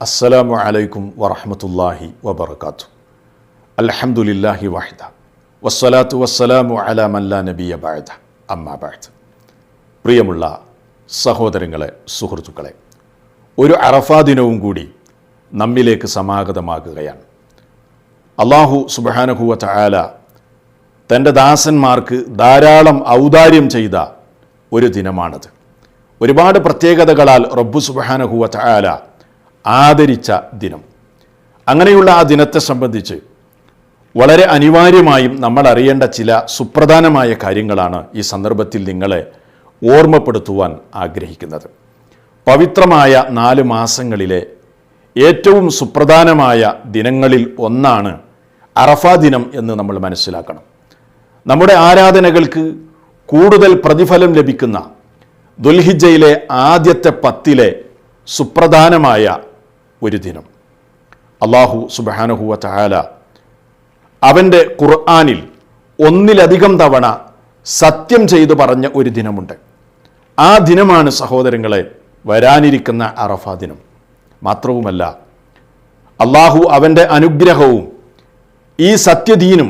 അസ്സലാമു അലൈക്കും വറഹ്മത്തുള്ളാഹി വബറകാതുഹു. അൽഹംദുലില്ലാഹി വഹ്ദ വസ്സലാത്തു വസ്സലാമു അലാ മൻ ലാ നബിയ ബഅദ അമ്മാ ബഅദ്. പ്രിയമുള്ള സഹോദരങ്ങളെ, സുഹൃത്തുക്കളെ, ഒരു അറഫാ ദിനവും കൂടി നമ്മിലേക്ക് സമാഗതമാകുകയാണ്. അല്ലാഹു സുബ്ഹാനഹു വ തആല തൻ്റെ ദാസന്മാർക്ക് ധാരാളം ഔദാര്യം ചെയ്ത ഒരു ദിനമാണത്. ഒരുപാട് പ്രത്യേകതകളാൽ റബ്ബു സുബ്ഹാനഹു വ തആല ആദരിച്ച ദിനം. അങ്ങനെയുള്ള ആ ദിനത്തെ സംബന്ധിച്ച് വളരെ അനിവാര്യമായും നമ്മൾ അറിയേണ്ട ചില സുപ്രധാനമായ കാര്യങ്ങളാണ് ഈ സന്ദർഭത്തിൽ നിങ്ങളെ ഓർമ്മപ്പെടുത്തുവാൻ ആഗ്രഹിക്കുന്നത്. പവിത്രമായ 4 മാസങ്ങളിലെ ഏറ്റവും സുപ്രധാനമായ ദിനങ്ങളിൽ ഒന്നാണ് അറഫാ ദിനം എന്ന് നമ്മൾ മനസ്സിലാക്കണം. നമ്മുടെ ആരാധനകൾക്ക് കൂടുതൽ പ്രതിഫലം ലഭിക്കുന്ന ദുൽഹിജ്ജയിലെ ആദ്യത്തെ 10 സുപ്രധാനമായ ഒരു ദിനം. അല്ലാഹു സുബ്ഹാനഹു വ തആല അവൻ്റെ ഖുർആനിൽ ഒന്നിലധികം തവണ സത്യം ചെയ്തു പറഞ്ഞ ഒരു ദിനമുണ്ട്. ആ ദിനമാണ് സഹോദരങ്ങളെ വരാനിരിക്കുന്ന അറഫാ ദിനം. മാത്രവുമല്ല, അല്ലാഹു അവൻ്റെ അനുഗ്രഹവും ഈ സത്യദീനും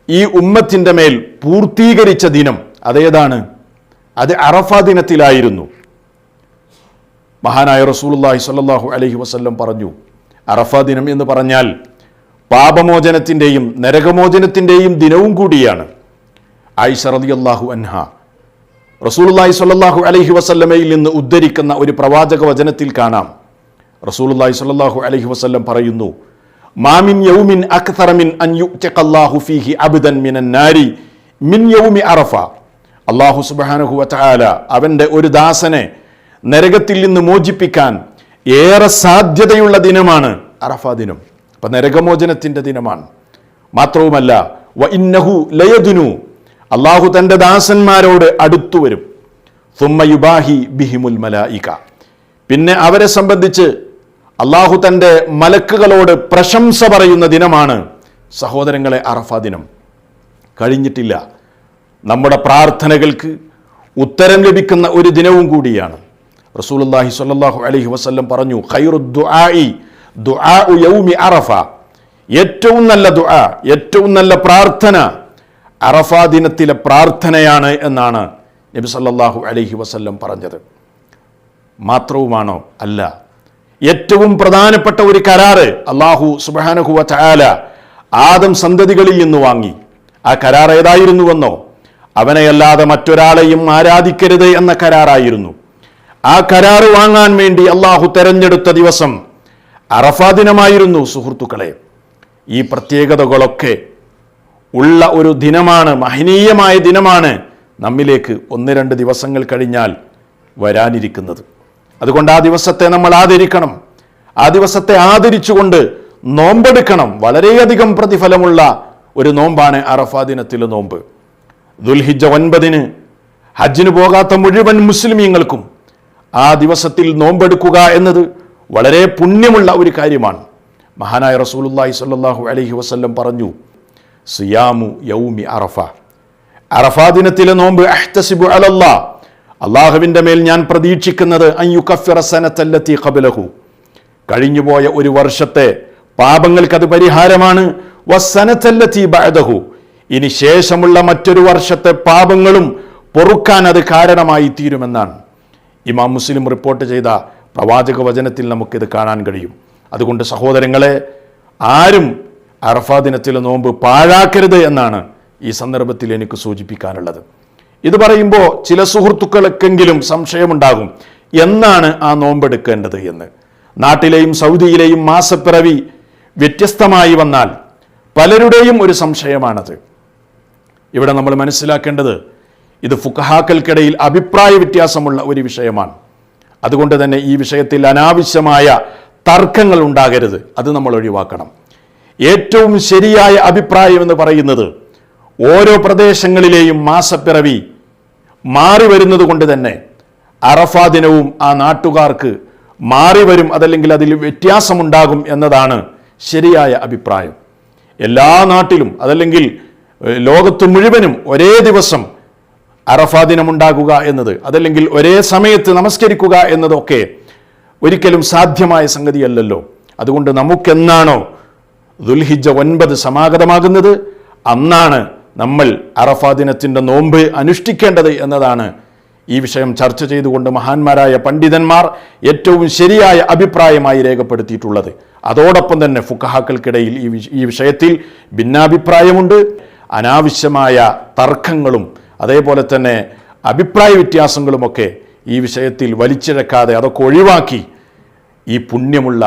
ഈ ഉമ്മത്തിൻ്റെ മേൽ പൂർത്തീകരിച്ച ദിനം അതേതാണ്? അത് അറഫാ ദിനത്തിലായിരുന്നു. മഹാനായ റസൂലുള്ളാഹി സ്വല്ലല്ലാഹു അലൈഹി വസല്ലം പറഞ്ഞു, അറഫാ ദിനം എന്ന് പറഞ്ഞാൽ പാപമോചനത്തിൻ്റെയും നരകമോചനത്തിൻ്റെയും ദിനവും കൂടിയാണ്. ആയിഷ റളിയല്ലാഹു അൻഹ റസൂലുള്ളാഹി സ്വല്ലല്ലാഹു അലൈഹി വസല്ലമയിൽ നിന്ന് ഉദ്ധരിക്കുന്ന ഒരു പ്രവാചക വചനത്തിൽ കാണാം. റസൂലുള്ളാഹി സ്വല്ലല്ലാഹു അലൈഹി വസല്ലം പറയുന്നു, മാ മിൻ യൗമിൻ അക്തറ മിൻ അൻ യുഅ്തിഖല്ലാഹു ഫീഹി അബ്ദൻ മിനൻ നാരി മിൻ യൗമി അറഫ. അല്ലാഹു സുബ്ഹാനഹു വ തആല അവൻ്റെ ഒരു ദാസനെ നരകത്തിൽ നിന്ന് മോചിപ്പിക്കാൻ ഏറെ സാധ്യതയുള്ള ദിനമാണ് അറഫാ ദിനം. അപ്പം നരകമോചനത്തിൻ്റെ ദിനമാണ്. മാത്രവുമല്ല, വ ഇന്നഹു ലയദുനു, അല്ലാഹു തൻ്റെ ദാസന്മാരോട് അടുത്തു വരും. സുമ്മ യുബാഹി ബിഹിമുൽ മലായിക, പിന്നെ അവരെ സംബന്ധിച്ച് അല്ലാഹു തൻ്റെ മലക്കുകളോട് പ്രശംസ പറയുന്ന ദിനമാണ് സഹോദരങ്ങളെ അറഫാ ദിനം. കഴിഞ്ഞിട്ടില്ല. നമ്മുടെ പ്രാർത്ഥനകൾക്ക് ഉത്തരം ലഭിക്കുന്ന ഒരു ദിനവും കൂടിയാണ്. റസൂലുള്ളാഹി സ്വല്ലല്ലാഹു അലൈഹി വസല്ലം പറഞ്ഞു, ഖൈറു ദുആഇ ദുആഉ യൗമി അറഫ, ഏറ്റവും നല്ല ദുആ, ഏറ്റവും നല്ല പ്രാർത്ഥന അറഫാ ദിനത്തിലെ പ്രാർത്ഥനയാണ് എന്നാണ് നബി സല്ലല്ലാഹു അലൈഹി വസല്ലം പറഞ്ഞത്. മാത്രവുമാണോ? അല്ല. ഏറ്റവും പ്രധാനപ്പെട്ട ഒരു കരാറ് അല്ലാഹു സുബ്ഹാനഹു വ തആല ആദം സന്തതികളിൽ നിന്ന് വാങ്ങി. ആ കരാർ ഏതായിരുന്നുവെന്നോ? അവനെയല്ലാതെ മറ്റൊരാളെയും ആരാധിക്കരുത് എന്ന കരാറായിരുന്നു. ആ കരാറ് വാങ്ങാൻ വേണ്ടി അല്ലാഹു തെരഞ്ഞെടുത്ത ദിവസം അറഫാ ദിനമായിരുന്നു. സുഹൃത്തുക്കളെ, ഈ പ്രത്യേകതകളൊക്കെ ഉള്ള ഒരു ദിനമാണ്, മഹനീയമായ ദിനമാണ് നമ്മിലേക്ക് 1-2 ദിവസങ്ങൾ കഴിഞ്ഞാൽ വരാനിരിക്കുന്നത്. അതുകൊണ്ട് ആ ദിവസത്തെ നമ്മൾ ആദരിക്കണം. ആ ദിവസത്തെ ആദരിച്ചുകൊണ്ട് നോമ്പെടുക്കണം. വളരെയധികം പ്രതിഫലമുള്ള ഒരു നോമ്പാണ് അറഫാ ദിനത്തിലെ നോമ്പ്. ദുൽഹിജ്ജ 9 ഹജ്ജിന് പോകാത്ത മുഴുവൻ മുസ്ലിമീങ്ങൾക്കും ആ ദിവസത്തിൽ നോമ്പെടുക്കുക എന്നത് വളരെ പുണ്യമുള്ള ഒരു കാര്യമാണ്. മഹാനായ റസൂലുള്ളാഹി സ്വല്ലല്ലാഹു അലൈഹി വസല്ലം പറഞ്ഞു, സിയാമു യൗമി അറഫ, അറഫാ ദിനത്തിലെ നോമ്പ് അഹ്തസിബു അലല്ലാഹ്, അല്ലാഹുവിൻ്റെ മേൽ ഞാൻ പ്രതീക്ഷിക്കുന്നത് അൻ യുകഫിറ സനതല്ലതി ഖബലഹു, കഴിഞ്ഞുപോയ ഒരു വർഷത്തെ പാപങ്ങൾക്കത് പരിഹാരമാണ്. വസ്സനതല്ലതി ബഅദഹു, ഇനി ശേഷമുള്ള മറ്റൊരു വർഷത്തെ പാപങ്ങളും പൊറുക്കാൻ അത് കാരണമായി തീരുമെന്നാണ് ഇമാം മുസ്ലിം റിപ്പോർട്ട് ചെയ്ത പ്രവാചക വചനത്തിൽ നമുക്കിത് കാണാൻ കഴിയും. അതുകൊണ്ട് സഹോദരങ്ങളെ, ആരും അറഫാ ദിനത്തിലെ നോമ്പ് പാഴാക്കരുത് എന്നാണ് ഈ സന്ദർഭത്തിൽ എനിക്ക് സൂചിപ്പിക്കാനുള്ളത്. ഇത് പറയുമ്പോൾ ചില സുഹൃത്തുക്കൾക്കെങ്കിലും സംശയമുണ്ടാകും, എന്നാണ് ആ നോമ്പെടുക്കേണ്ടത് എന്ന്. നാട്ടിലെയും സൗദിയിലെയും മാസപ്പിറവി വ്യത്യസ്തമായി വന്നാൽ പലരുടെയും ഒരു സംശയമാണത്. ഇവിടെ നമ്മൾ മനസ്സിലാക്കേണ്ടത്, ഇത് ഫുഖഹാക്കൾക്കിടയിൽ അഭിപ്രായ വ്യത്യാസമുള്ള ഒരു വിഷയമാണ്. അതുകൊണ്ട് തന്നെ ഈ വിഷയത്തിൽ അനാവശ്യമായ തർക്കങ്ങൾ ഉണ്ടാകരുത്. അത് നമ്മൾ ഒഴിവാക്കണം. ഏറ്റവും ശരിയായ അഭിപ്രായം എന്ന് പറയുന്നത്, ഓരോ പ്രദേശങ്ങളിലെയും മാസപ്പിറവി മാറി വരുന്നത് കൊണ്ട് തന്നെ അറഫാ ദിനവും ആ നാട്ടുകാർക്ക് മാറി വരും, അതല്ലെങ്കിൽ അതിൽ വ്യത്യാസമുണ്ടാകും എന്നതാണ് ശരിയായ അഭിപ്രായം. എല്ലാ നാട്ടിലും അതല്ലെങ്കിൽ ലോകത്ത് മുഴുവനും ഒരേ ദിവസം അറഫാ ദിനമുണ്ടാകുക എന്നത്, അതല്ലെങ്കിൽ ഒരേ സമയത്ത് നമസ്കരിക്കുക എന്നതൊക്കെ ഒരിക്കലും സാധ്യമായ സംഗതിയല്ലല്ലോ. അതുകൊണ്ട് നമുക്കെന്നാണോ ദുൽഹിജ്ജ 9 സമാഗതമാകുന്നത് അന്നാണ് നമ്മൾ അറഫാ ദിനത്തിൻ്റെ നോമ്പ് അനുഷ്ഠിക്കേണ്ടത് എന്നതാണ് ഈ വിഷയം ചർച്ച ചെയ്തുകൊണ്ട് മഹാന്മാരായ പണ്ഡിതന്മാർ ഏറ്റവും ശരിയായ അഭിപ്രായമായി രേഖപ്പെടുത്തിയിട്ടുള്ളത്. അതോടൊപ്പം തന്നെ ഫുഖഹാക്കൾക്കിടയിൽ ഈ വിഷയത്തിൽ ഭിന്നാഭിപ്രായമുണ്ട്. അനാവശ്യമായ തർക്കങ്ങളും അതേപോലെ തന്നെ അഭിപ്രായ വ്യത്യാസങ്ങളുമൊക്കെ ഈ വിഷയത്തിൽ വലിച്ചിഴക്കാതെ അതൊക്കെ ഒഴിവാക്കി ഈ പുണ്യമുള്ള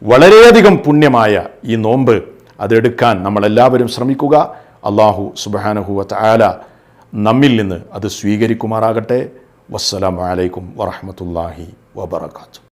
വളരെയധികം പുണ്യമായ ഈ നോമ്പ് അതെടുക്കാൻ നമ്മളെല്ലാവരും ശ്രമിക്കുക. അല്ലാഹു സുബ്ഹാനഹു വ തആല നമ്മിൽ നിന്ന് അത് സ്വീകരിക്കുമാറാകട്ടെ. വസ്സലാമു അലൈക്കും വറഹ്മത്തുള്ളാഹി വബറകാതുഹു.